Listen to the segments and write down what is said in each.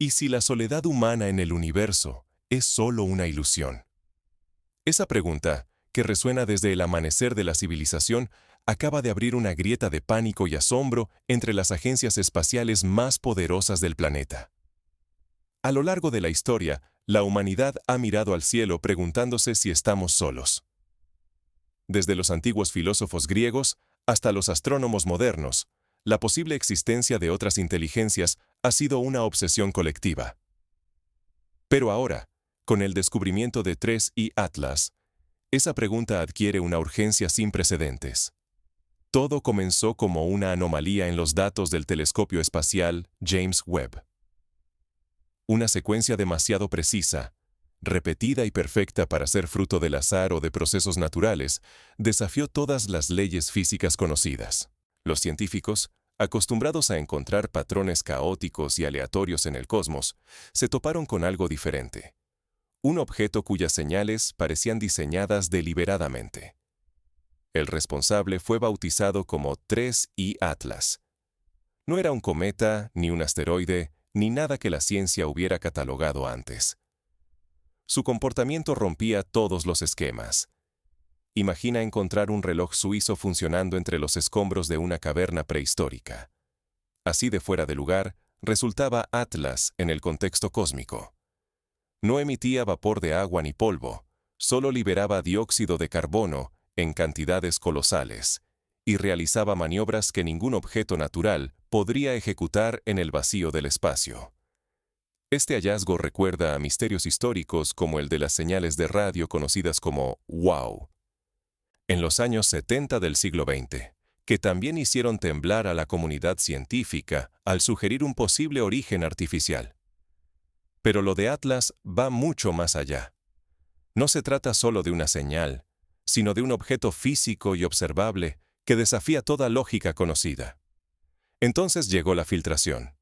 ¿Y si la soledad humana en el universo es solo una ilusión? Esa pregunta, que resuena desde el amanecer de la civilización, acaba de abrir una grieta de pánico y asombro entre las agencias espaciales más poderosas del planeta. A lo largo de la historia, la humanidad ha mirado al cielo preguntándose si estamos solos. Desde los antiguos filósofos griegos hasta los astrónomos modernos, la posible existencia de otras inteligencias ha sido una obsesión colectiva. Pero ahora, con el descubrimiento de 3I Atlas, esa pregunta adquiere una urgencia sin precedentes. Todo comenzó como una anomalía en los datos del telescopio espacial James Webb. Una secuencia demasiado precisa, repetida y perfecta para ser fruto del azar o de procesos naturales, desafió todas las leyes físicas conocidas. Los científicos, acostumbrados a encontrar patrones caóticos y aleatorios en el cosmos, se toparon con algo diferente. Un objeto cuyas señales parecían diseñadas deliberadamente. El responsable fue bautizado como 3I Atlas. No era un cometa, ni un asteroide, ni nada que la ciencia hubiera catalogado antes. Su comportamiento rompía todos los esquemas. Imagina encontrar un reloj suizo funcionando entre los escombros de una caverna prehistórica. Así de fuera de lugar, resultaba Atlas en el contexto cósmico. No emitía vapor de agua ni polvo, solo liberaba dióxido de carbono en cantidades colosales, y realizaba maniobras que ningún objeto natural podría ejecutar en el vacío del espacio. Este hallazgo recuerda a misterios históricos como el de las señales de radio conocidas como WOW, en los años 70 del siglo XX, que también hicieron temblar a la comunidad científica al sugerir un posible origen artificial. Pero lo de Atlas va mucho más allá. No se trata solo de una señal, sino de un objeto físico y observable que desafía toda lógica conocida. Entonces llegó la filtración.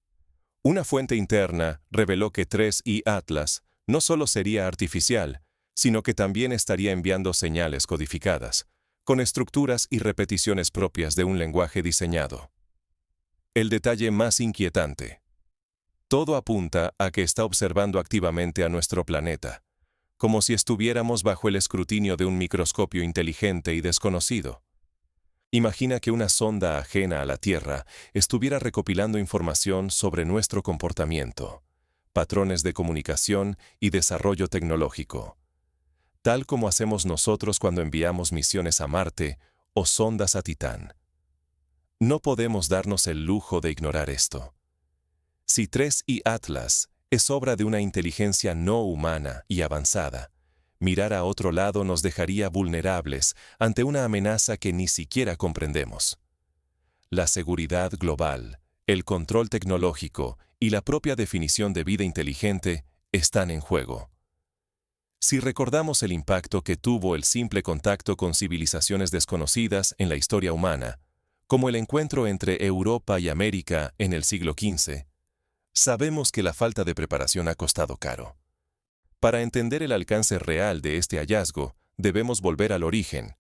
Una fuente interna reveló que 3I Atlas no solo sería artificial, sino que también estaría enviando señales codificadas, con estructuras y repeticiones propias de un lenguaje diseñado. El detalle más inquietante. Todo apunta a que está observando activamente a nuestro planeta, como si estuviéramos bajo el escrutinio de un microscopio inteligente y desconocido. Imagina que una sonda ajena a la Tierra estuviera recopilando información sobre nuestro comportamiento, patrones de comunicación y desarrollo tecnológico, tal como hacemos nosotros cuando enviamos misiones a Marte o sondas a Titán. No podemos darnos el lujo de ignorar esto. Si 3I Atlas es obra de una inteligencia no humana y avanzada, mirar a otro lado nos dejaría vulnerables ante una amenaza que ni siquiera comprendemos. La seguridad global, el control tecnológico y la propia definición de vida inteligente están en juego. Si recordamos el impacto que tuvo el simple contacto con civilizaciones desconocidas en la historia humana, como el encuentro entre Europa y América en el siglo XV, sabemos que la falta de preparación ha costado caro. Para entender el alcance real de este hallazgo, debemos volver al origen.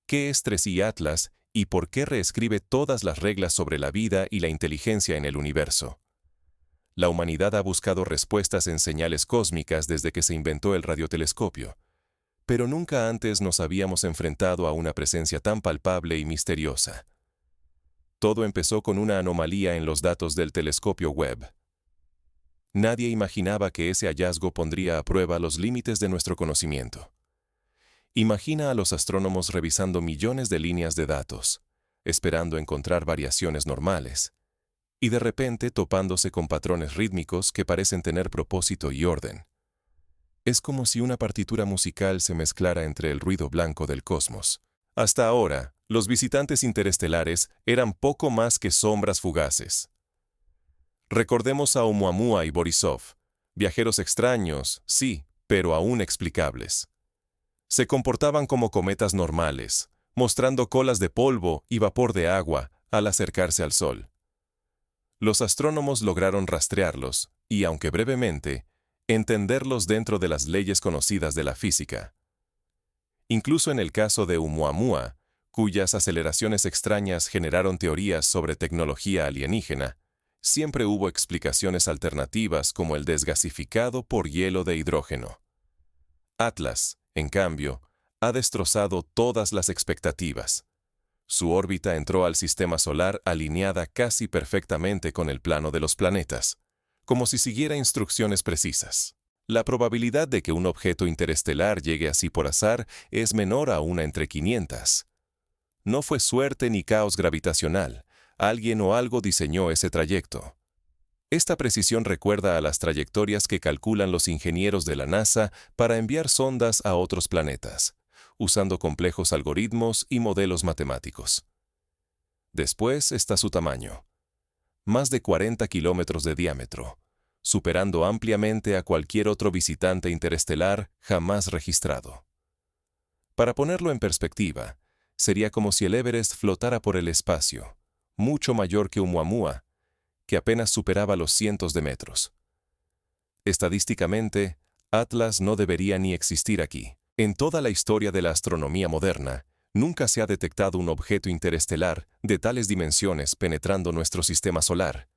¿Qué es 3I Atlas y por qué reescribe todas las reglas sobre la vida y la inteligencia en el universo? La humanidad ha buscado respuestas en señales cósmicas desde que se inventó el radiotelescopio, pero nunca antes nos habíamos enfrentado a una presencia tan palpable y misteriosa. Todo empezó con una anomalía en los datos del telescopio Webb. Nadie imaginaba que ese hallazgo pondría a prueba los límites de nuestro conocimiento. Imagina a los astrónomos revisando millones de líneas de datos, esperando encontrar variaciones normales, y de repente topándose con patrones rítmicos que parecen tener propósito y orden. Es como si una partitura musical se mezclara entre el ruido blanco del cosmos. Hasta ahora, los visitantes interestelares eran poco más que sombras fugaces. Recordemos a Oumuamua y Borisov, viajeros extraños, sí, pero aún explicables. Se comportaban como cometas normales, mostrando colas de polvo y vapor de agua al acercarse al Sol. Los astrónomos lograron rastrearlos y, aunque brevemente, entenderlos dentro de las leyes conocidas de la física. Incluso en el caso de Oumuamua, cuyas aceleraciones extrañas generaron teorías sobre tecnología alienígena, siempre hubo explicaciones alternativas como el desgasificado por hielo de hidrógeno. Atlas, en cambio, ha destrozado todas las expectativas. Su órbita entró al sistema solar alineada casi perfectamente con el plano de los planetas, como si siguiera instrucciones precisas. La probabilidad de que un objeto interestelar llegue así por azar es menor a 1 entre 500. No fue suerte ni caos gravitacional. Alguien o algo diseñó ese trayecto. Esta precisión recuerda a las trayectorias que calculan los ingenieros de la NASA para enviar sondas a otros planetas, usando complejos algoritmos y modelos matemáticos. Después está su tamaño. Más de 40 kilómetros de diámetro, superando ampliamente a cualquier otro visitante interestelar jamás registrado. Para ponerlo en perspectiva, sería como si el Everest flotara por el espacio, mucho mayor que Oumuamua, que apenas superaba los cientos de metros. Estadísticamente, Atlas no debería ni existir aquí. En toda la historia de la astronomía moderna, nunca se ha detectado un objeto interestelar de tales dimensiones penetrando nuestro sistema solar.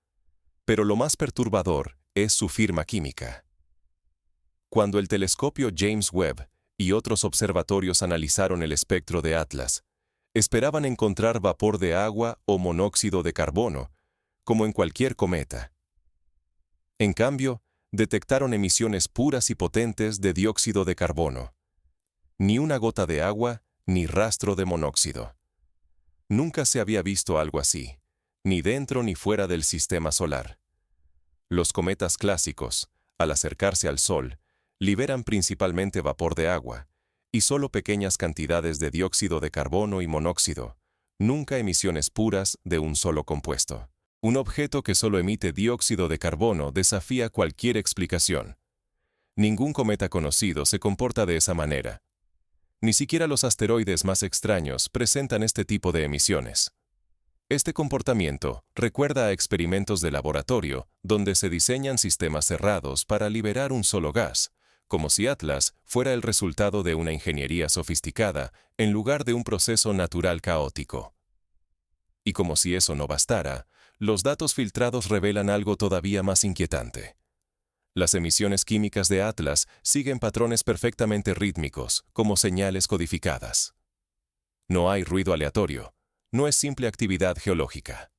Pero lo más perturbador es su firma química. Cuando el telescopio James Webb y otros observatorios analizaron el espectro de Atlas, esperaban encontrar vapor de agua o monóxido de carbono, como en cualquier cometa. En cambio, detectaron emisiones puras y potentes de dióxido de carbono. Ni una gota de agua, ni rastro de monóxido. Nunca se había visto algo así, ni dentro ni fuera del sistema solar. Los cometas clásicos, al acercarse al Sol, liberan principalmente vapor de agua, y solo pequeñas cantidades de dióxido de carbono y monóxido, nunca emisiones puras de un solo compuesto. Un objeto que solo emite dióxido de carbono desafía cualquier explicación. Ningún cometa conocido se comporta de esa manera. Ni siquiera los asteroides más extraños presentan este tipo de emisiones. Este comportamiento recuerda a experimentos de laboratorio donde se diseñan sistemas cerrados para liberar un solo gas, como si Atlas fuera el resultado de una ingeniería sofisticada en lugar de un proceso natural caótico. Y como si eso no bastara, los datos filtrados revelan algo todavía más inquietante. Las emisiones químicas de Atlas siguen patrones perfectamente rítmicos, como señales codificadas. No hay ruido aleatorio, no es simple actividad geológica.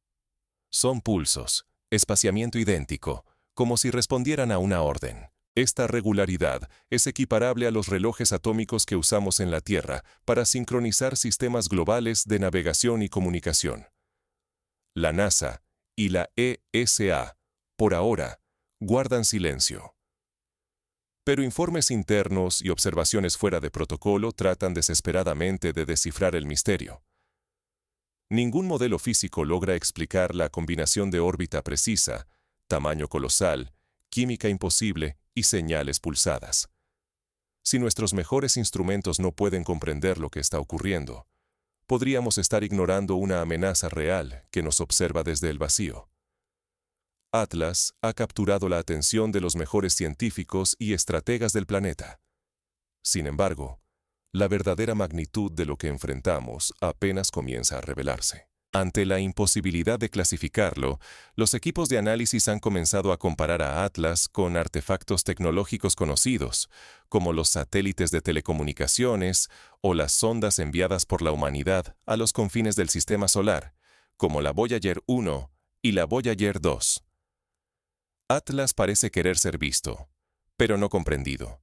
Son pulsos, espaciamiento idéntico, como si respondieran a una orden. Esta regularidad es equiparable a los relojes atómicos que usamos en la Tierra para sincronizar sistemas globales de navegación y comunicación. La NASA y la ESA, por ahora, guardan silencio. Pero informes internos y observaciones fuera de protocolo tratan desesperadamente de descifrar el misterio. Ningún modelo físico logra explicar la combinación de órbita precisa, tamaño colosal, química imposible y señales pulsadas. Si nuestros mejores instrumentos no pueden comprender lo que está ocurriendo, podríamos estar ignorando una amenaza real que nos observa desde el vacío. Atlas ha capturado la atención de los mejores científicos y estrategas del planeta. Sin embargo, la verdadera magnitud de lo que enfrentamos apenas comienza a revelarse. Ante la imposibilidad de clasificarlo, los equipos de análisis han comenzado a comparar a Atlas con artefactos tecnológicos conocidos, como los satélites de telecomunicaciones o las sondas enviadas por la humanidad a los confines del sistema solar, como la Voyager 1 y la Voyager 2. Atlas parece querer ser visto, pero no comprendido.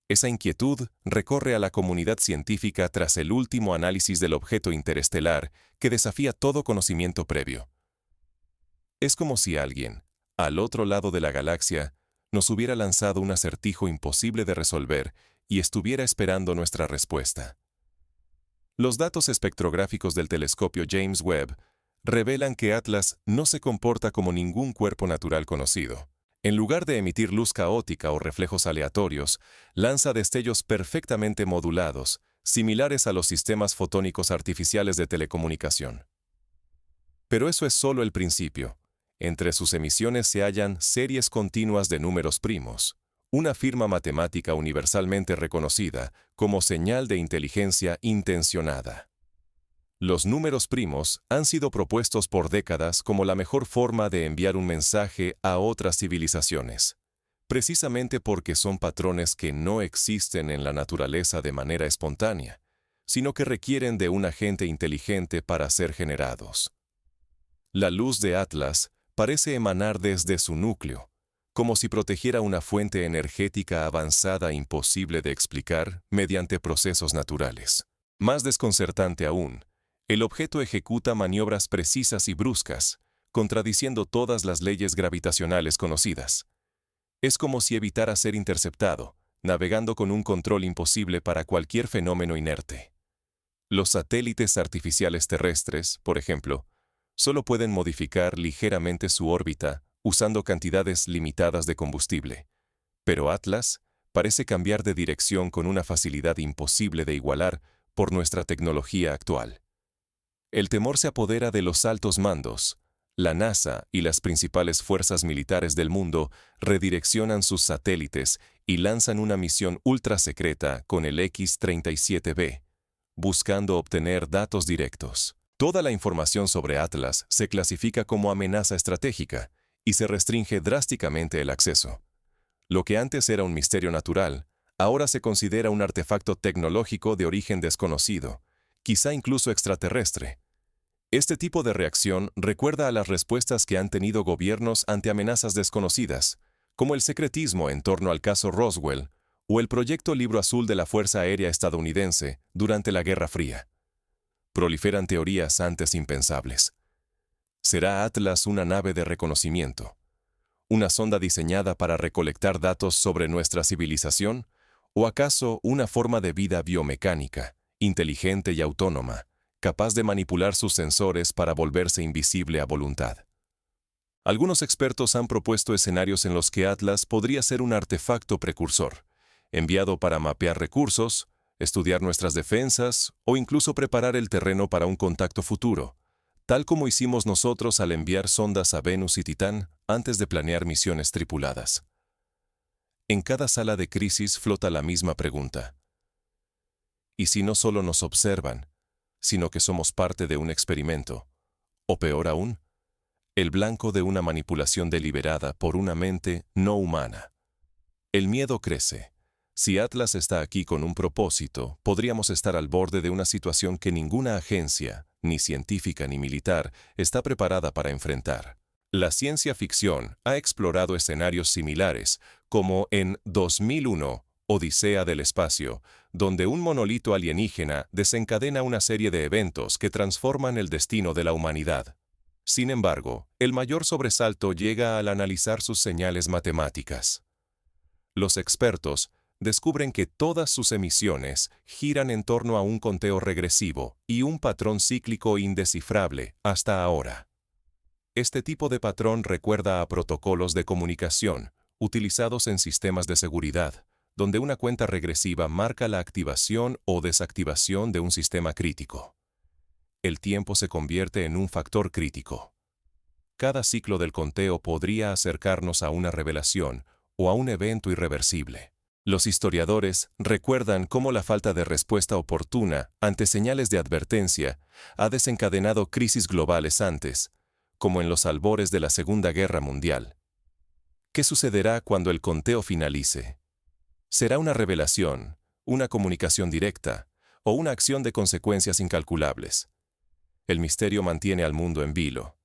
Esa inquietud recorre a la comunidad científica tras el último análisis del objeto interestelar que desafía todo conocimiento previo. Es como si alguien, al otro lado de la galaxia, nos hubiera lanzado un acertijo imposible de resolver y estuviera esperando nuestra respuesta. Los datos espectrográficos del telescopio James Webb revelan que Atlas no se comporta como ningún cuerpo natural conocido. En lugar de emitir luz caótica o reflejos aleatorios, lanza destellos perfectamente modulados, similares a los sistemas fotónicos artificiales de telecomunicación. Pero eso es solo el principio. Entre sus emisiones se hallan series continuas de números primos, una firma matemática universalmente reconocida como señal de inteligencia intencionada. Los números primos han sido propuestos por décadas como la mejor forma de enviar un mensaje a otras civilizaciones, precisamente porque son patrones que no existen en la naturaleza de manera espontánea, sino que requieren de un agente inteligente para ser generados. La luz de Atlas parece emanar desde su núcleo, como si protegiera una fuente energética avanzada imposible de explicar mediante procesos naturales. Más desconcertante aún, el objeto ejecuta maniobras precisas y bruscas, contradiciendo todas las leyes gravitacionales conocidas. Es como si evitara ser interceptado, navegando con un control imposible para cualquier fenómeno inerte. Los satélites artificiales terrestres, por ejemplo, solo pueden modificar ligeramente su órbita usando cantidades limitadas de combustible, pero Atlas parece cambiar de dirección con una facilidad imposible de igualar por nuestra tecnología actual. El temor se apodera de los altos mandos. La NASA y las principales fuerzas militares del mundo redireccionan sus satélites y lanzan una misión ultra secreta con el X-37B, buscando obtener datos directos. Toda la información sobre Atlas se clasifica como amenaza estratégica y se restringe drásticamente el acceso. Lo que antes era un misterio natural, ahora se considera un artefacto tecnológico de origen desconocido, quizá incluso extraterrestre. Este tipo de reacción recuerda a las respuestas que han tenido gobiernos ante amenazas desconocidas, como el secretismo en torno al caso Roswell o el proyecto Libro Azul de la Fuerza Aérea estadounidense durante la Guerra Fría. Proliferan teorías antes impensables. ¿Será Atlas una nave de reconocimiento? ¿Una sonda diseñada para recolectar datos sobre nuestra civilización? ¿O acaso una forma de vida biomecánica, inteligente y autónoma, capaz de manipular sus sensores para volverse invisible a voluntad? Algunos expertos han propuesto escenarios en los que Atlas podría ser un artefacto precursor, enviado para mapear recursos, estudiar nuestras defensas o incluso preparar el terreno para un contacto futuro, tal como hicimos nosotros al enviar sondas a Venus y Titán antes de planear misiones tripuladas. En cada sala de crisis flota la misma pregunta. ¿Y si no solo nos observan, sino que somos parte de un experimento? O peor aún, el blanco de una manipulación deliberada por una mente no humana. El miedo crece. Si Atlas está aquí con un propósito, podríamos estar al borde de una situación que ninguna agencia, ni científica ni militar, está preparada para enfrentar. La ciencia ficción ha explorado escenarios similares, como en 2001, Odisea del Espacio, donde un monolito alienígena desencadena una serie de eventos que transforman el destino de la humanidad. Sin embargo, el mayor sobresalto llega al analizar sus señales matemáticas. Los expertos descubren que todas sus emisiones giran en torno a un conteo regresivo y un patrón cíclico indescifrable hasta ahora. Este tipo de patrón recuerda a protocolos de comunicación utilizados en sistemas de seguridad, donde una cuenta regresiva marca la activación o desactivación de un sistema crítico. El tiempo se convierte en un factor crítico. Cada ciclo del conteo podría acercarnos a una revelación o a un evento irreversible. Los historiadores recuerdan cómo la falta de respuesta oportuna ante señales de advertencia ha desencadenado crisis globales antes, como en los albores de la Segunda Guerra Mundial. ¿Qué sucederá cuando el conteo finalice? ¿Será una revelación, una comunicación directa o una acción de consecuencias incalculables? El misterio mantiene al mundo en vilo.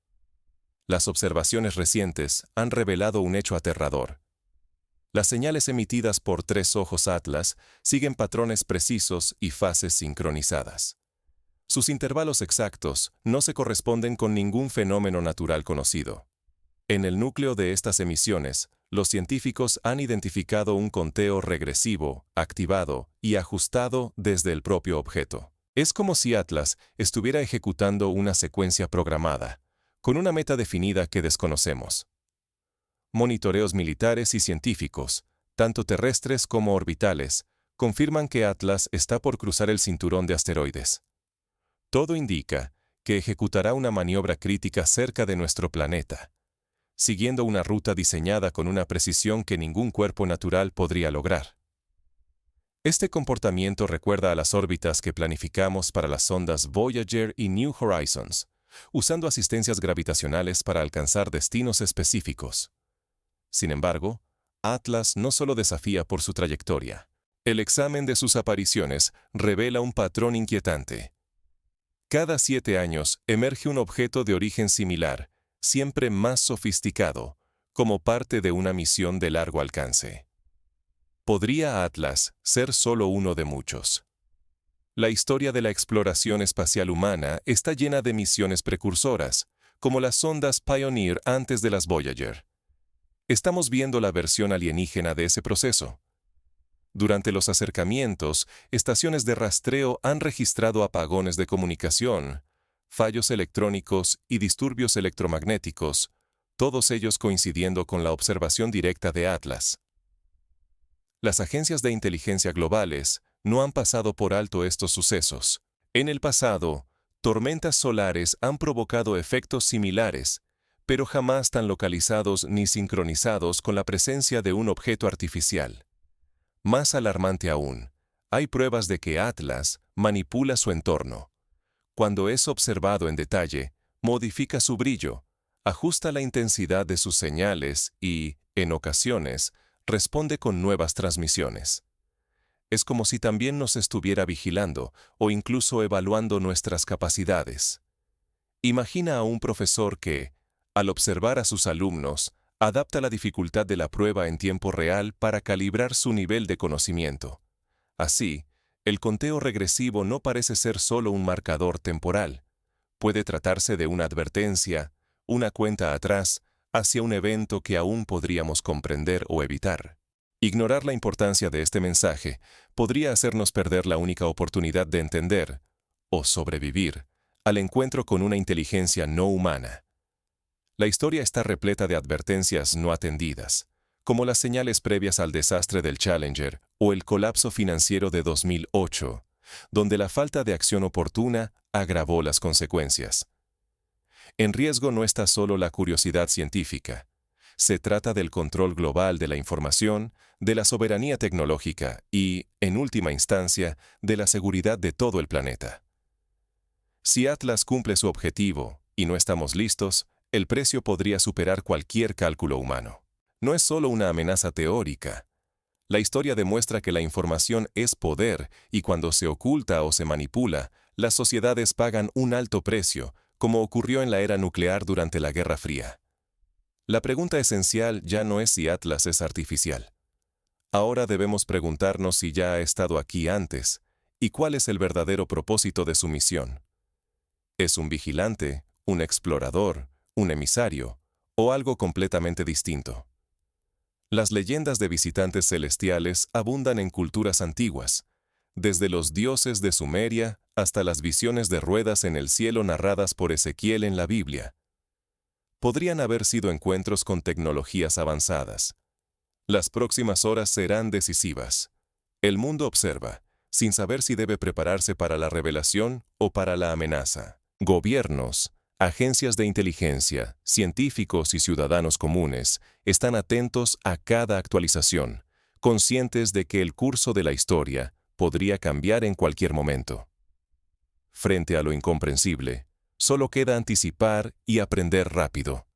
Las observaciones recientes han revelado un hecho aterrador. Las señales emitidas por 3 ojos Atlas siguen patrones precisos y fases sincronizadas. Sus intervalos exactos no se corresponden con ningún fenómeno natural conocido. En el núcleo de estas emisiones, los científicos han identificado un conteo regresivo, activado y ajustado desde el propio objeto. Es como si Atlas estuviera ejecutando una secuencia programada, con una meta definida que desconocemos. Monitoreos militares y científicos, tanto terrestres como orbitales, confirman que Atlas está por cruzar el cinturón de asteroides. Todo indica que ejecutará una maniobra crítica cerca de nuestro planeta, siguiendo una ruta diseñada con una precisión que ningún cuerpo natural podría lograr. Este comportamiento recuerda a las órbitas que planificamos para las sondas Voyager y New Horizons, usando asistencias gravitacionales para alcanzar destinos específicos. Sin embargo, Atlas no solo desafía por su trayectoria. El examen de sus apariciones revela un patrón inquietante. Cada 7 años emerge un objeto de origen similar, siempre más sofisticado, como parte de una misión de largo alcance. ¿Podría Atlas ser solo uno de muchos? La historia de la exploración espacial humana está llena de misiones precursoras, como las sondas Pioneer antes de las Voyager. Estamos viendo la versión alienígena de ese proceso. Durante los acercamientos, estaciones de rastreo han registrado apagones de comunicación, fallos electrónicos y disturbios electromagnéticos, todos ellos coincidiendo con la observación directa de Atlas. Las agencias de inteligencia globales no han pasado por alto estos sucesos. En el pasado, tormentas solares han provocado efectos similares, pero jamás tan localizados ni sincronizados con la presencia de un objeto artificial. Más alarmante aún, hay pruebas de que Atlas manipula su entorno. Cuando es observado en detalle, modifica su brillo, ajusta la intensidad de sus señales y, en ocasiones, responde con nuevas transmisiones. Es como si también nos estuviera vigilando o incluso evaluando nuestras capacidades. Imagina a un profesor que, al observar a sus alumnos, adapta la dificultad de la prueba en tiempo real para calibrar su nivel de conocimiento. Así, el conteo regresivo no parece ser solo un marcador temporal. Puede tratarse de una advertencia, una cuenta atrás, hacia un evento que aún podríamos comprender o evitar. Ignorar la importancia de este mensaje podría hacernos perder la única oportunidad de entender, o sobrevivir, al encuentro con una inteligencia no humana. La historia está repleta de advertencias no atendidas, como las señales previas al desastre del Challenger o el colapso financiero de 2008, donde la falta de acción oportuna agravó las consecuencias. En riesgo no está solo la curiosidad científica. Se trata del control global de la información, de la soberanía tecnológica y, en última instancia, de la seguridad de todo el planeta. Si Atlas cumple su objetivo y no estamos listos, el precio podría superar cualquier cálculo humano. No es solo una amenaza teórica. La historia demuestra que la información es poder y cuando se oculta o se manipula, las sociedades pagan un alto precio, como ocurrió en la era nuclear durante la Guerra Fría. La pregunta esencial ya no es si Atlas es artificial. Ahora debemos preguntarnos si ya ha estado aquí antes y cuál es el verdadero propósito de su misión. ¿Es un vigilante, un explorador, un emisario o algo completamente distinto? Las leyendas de visitantes celestiales abundan en culturas antiguas, desde los dioses de Sumeria hasta las visiones de ruedas en el cielo narradas por Ezequiel en la Biblia. Podrían haber sido encuentros con tecnologías avanzadas. Las próximas horas serán decisivas. El mundo observa, sin saber si debe prepararse para la revelación o para la amenaza. Gobiernos, agencias de inteligencia, científicos y ciudadanos comunes están atentos a cada actualización, conscientes de que el curso de la historia podría cambiar en cualquier momento. Frente a lo incomprensible, solo queda anticipar y aprender rápido.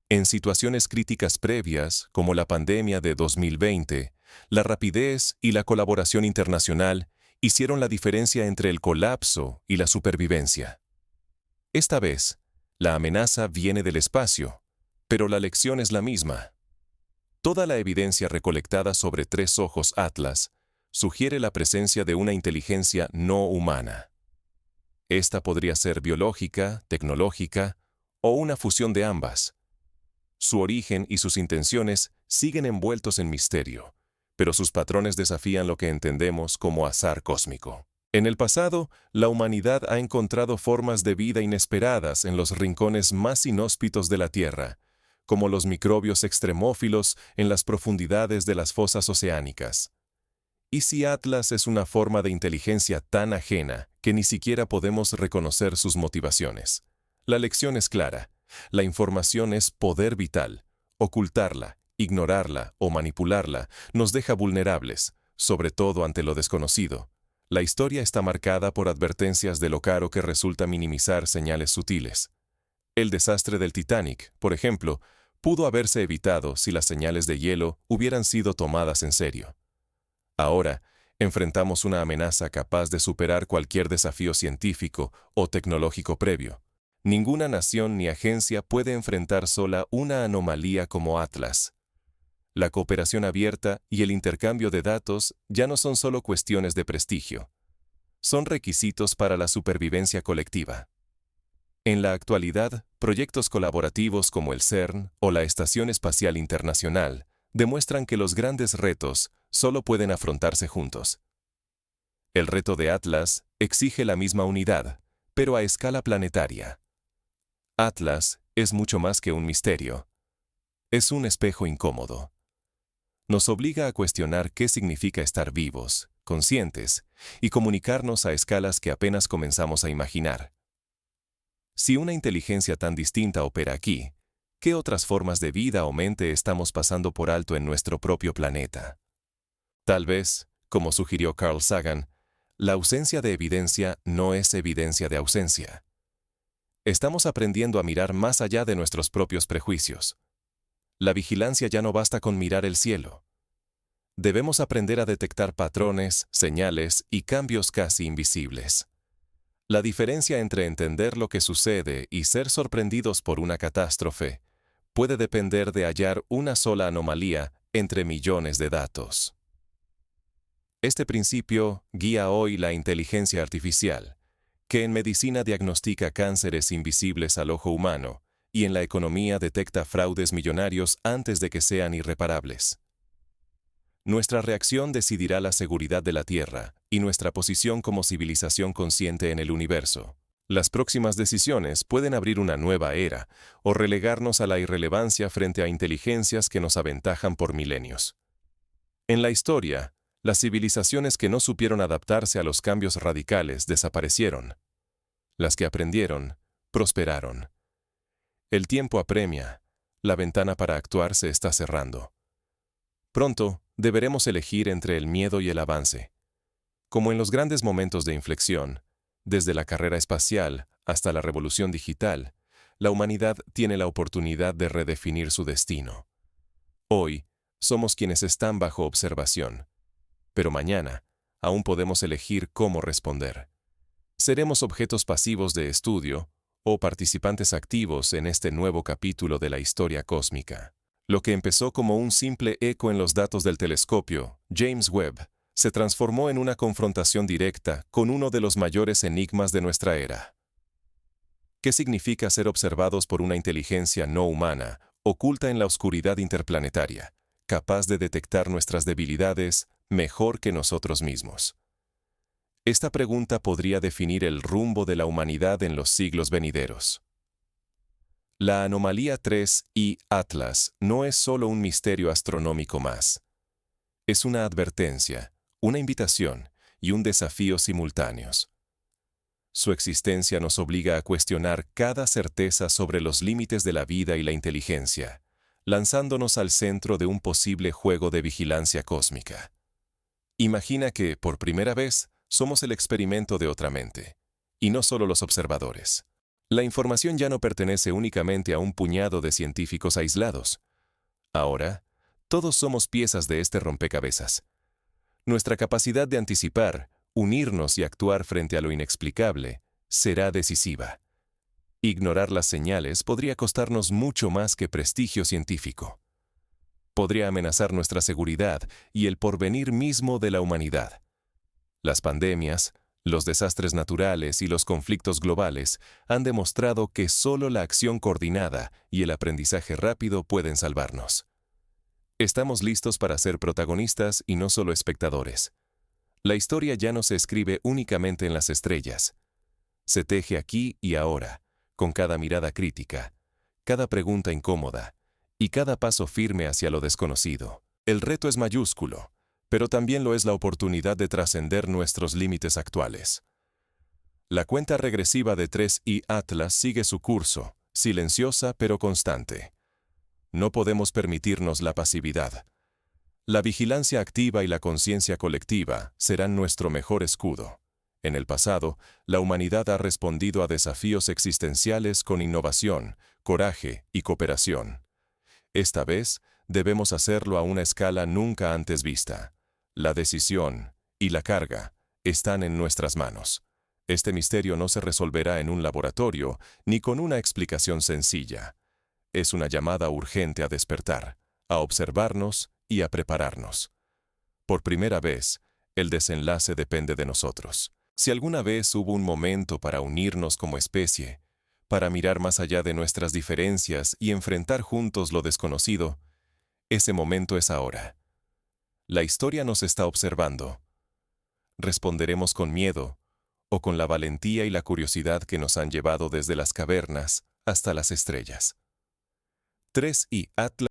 En situaciones críticas previas, como la pandemia de 2020, la rapidez y la colaboración internacional hicieron la diferencia entre el colapso y la supervivencia. Esta vez, la amenaza viene del espacio, pero la lección es la misma. Toda la evidencia recolectada sobre Tres Ojos Atlas sugiere la presencia de una inteligencia no humana. Esta podría ser biológica, tecnológica o una fusión de ambas. Su origen y sus intenciones siguen envueltos en misterio, pero sus patrones desafían lo que entendemos como azar cósmico. En el pasado, la humanidad ha encontrado formas de vida inesperadas en los rincones más inhóspitos de la Tierra, como los microbios extremófilos en las profundidades de las fosas oceánicas. ¿Y si Atlas es una forma de inteligencia tan ajena que ni siquiera podemos reconocer sus motivaciones? La lección es clara. La información es poder vital. Ocultarla, ignorarla o manipularla nos deja vulnerables, sobre todo ante lo desconocido, la historia está marcada por advertencias de lo caro que resulta minimizar señales sutiles. El desastre del Titanic, por ejemplo, pudo haberse evitado si las señales de hielo hubieran sido tomadas en serio. Ahora, enfrentamos una amenaza capaz de superar cualquier desafío científico o tecnológico previo. Ninguna nación ni agencia puede enfrentar sola una anomalía como Atlas. La cooperación abierta y el intercambio de datos ya no son solo cuestiones de prestigio. Son requisitos para la supervivencia colectiva. En la actualidad, proyectos colaborativos como el CERN o la Estación Espacial Internacional demuestran que los grandes retos solo pueden afrontarse juntos. El reto de Atlas exige la misma unidad, pero a escala planetaria. Atlas es mucho más que un misterio. Es un espejo incómodo. Nos obliga a cuestionar qué significa estar vivos, conscientes, y comunicarnos a escalas que apenas comenzamos a imaginar. Si una inteligencia tan distinta opera aquí, ¿qué otras formas de vida o mente estamos pasando por alto en nuestro propio planeta? Tal vez, como sugirió Carl Sagan, la ausencia de evidencia no es evidencia de ausencia. Estamos aprendiendo a mirar más allá de nuestros propios prejuicios. La vigilancia ya no basta con mirar el cielo. Debemos aprender a detectar patrones, señales y cambios casi invisibles. La diferencia entre entender lo que sucede y ser sorprendidos por una catástrofe puede depender de hallar una sola anomalía entre millones de datos. Este principio guía hoy la inteligencia artificial, que en medicina diagnostica cánceres invisibles al ojo humano y en la economía detecta fraudes millonarios antes de que sean irreparables. Nuestra reacción decidirá la seguridad de la Tierra y nuestra posición como civilización consciente en el universo. Las próximas decisiones pueden abrir una nueva era o relegarnos a la irrelevancia frente a inteligencias que nos aventajan por milenios. En la historia, las civilizaciones que no supieron adaptarse a los cambios radicales desaparecieron. Las que aprendieron, prosperaron. El tiempo apremia, la ventana para actuar se está cerrando. Pronto, deberemos elegir entre el miedo y el avance. Como en los grandes momentos de inflexión, desde la carrera espacial hasta la revolución digital, la humanidad tiene la oportunidad de redefinir su destino. Hoy, somos quienes están bajo observación, pero mañana, aún podemos elegir cómo responder. Seremos objetos pasivos de estudio o participantes activos en este nuevo capítulo de la historia cósmica. Lo que empezó como un simple eco en los datos del telescopio, James Webb, se transformó en una confrontación directa con uno de los mayores enigmas de nuestra era. ¿Qué significa ser observados por una inteligencia no humana, oculta en la oscuridad interplanetaria, capaz de detectar nuestras debilidades mejor que nosotros mismos? Esta pregunta podría definir el rumbo de la humanidad en los siglos venideros. La anomalía 3I Atlas no es solo un misterio astronómico más. Es una advertencia, una invitación y un desafío simultáneos. Su existencia nos obliga a cuestionar cada certeza sobre los límites de la vida y la inteligencia, lanzándonos al centro de un posible juego de vigilancia cósmica. Imagina que, por primera vez, somos el experimento de otra mente, y no solo los observadores. La información ya no pertenece únicamente a un puñado de científicos aislados. Ahora, todos somos piezas de este rompecabezas. Nuestra capacidad de anticipar, unirnos y actuar frente a lo inexplicable será decisiva. Ignorar las señales podría costarnos mucho más que prestigio científico. Podría amenazar nuestra seguridad y el porvenir mismo de la humanidad. Las pandemias, los desastres naturales y los conflictos globales han demostrado que solo la acción coordinada y el aprendizaje rápido pueden salvarnos. Estamos listos para ser protagonistas y no solo espectadores. La historia ya no se escribe únicamente en las estrellas. Se teje aquí y ahora, con cada mirada crítica, cada pregunta incómoda y cada paso firme hacia lo desconocido. El reto es mayúsculo, pero también lo es la oportunidad de trascender nuestros límites actuales. La cuenta regresiva de 3I Atlas sigue su curso, silenciosa pero constante. No podemos permitirnos la pasividad. La vigilancia activa y la conciencia colectiva serán nuestro mejor escudo. En el pasado, la humanidad ha respondido a desafíos existenciales con innovación, coraje y cooperación. Esta vez, debemos hacerlo a una escala nunca antes vista. La decisión y la carga están en nuestras manos. Este misterio no se resolverá en un laboratorio ni con una explicación sencilla. Es una llamada urgente a despertar, a observarnos y a prepararnos. Por primera vez, el desenlace depende de nosotros. Si alguna vez hubo un momento para unirnos como especie, para mirar más allá de nuestras diferencias y enfrentar juntos lo desconocido, ese momento es ahora. La historia nos está observando. ¿Responderemos con miedo o con la valentía y la curiosidad que nos han llevado desde las cavernas hasta las estrellas? 3 y Atlas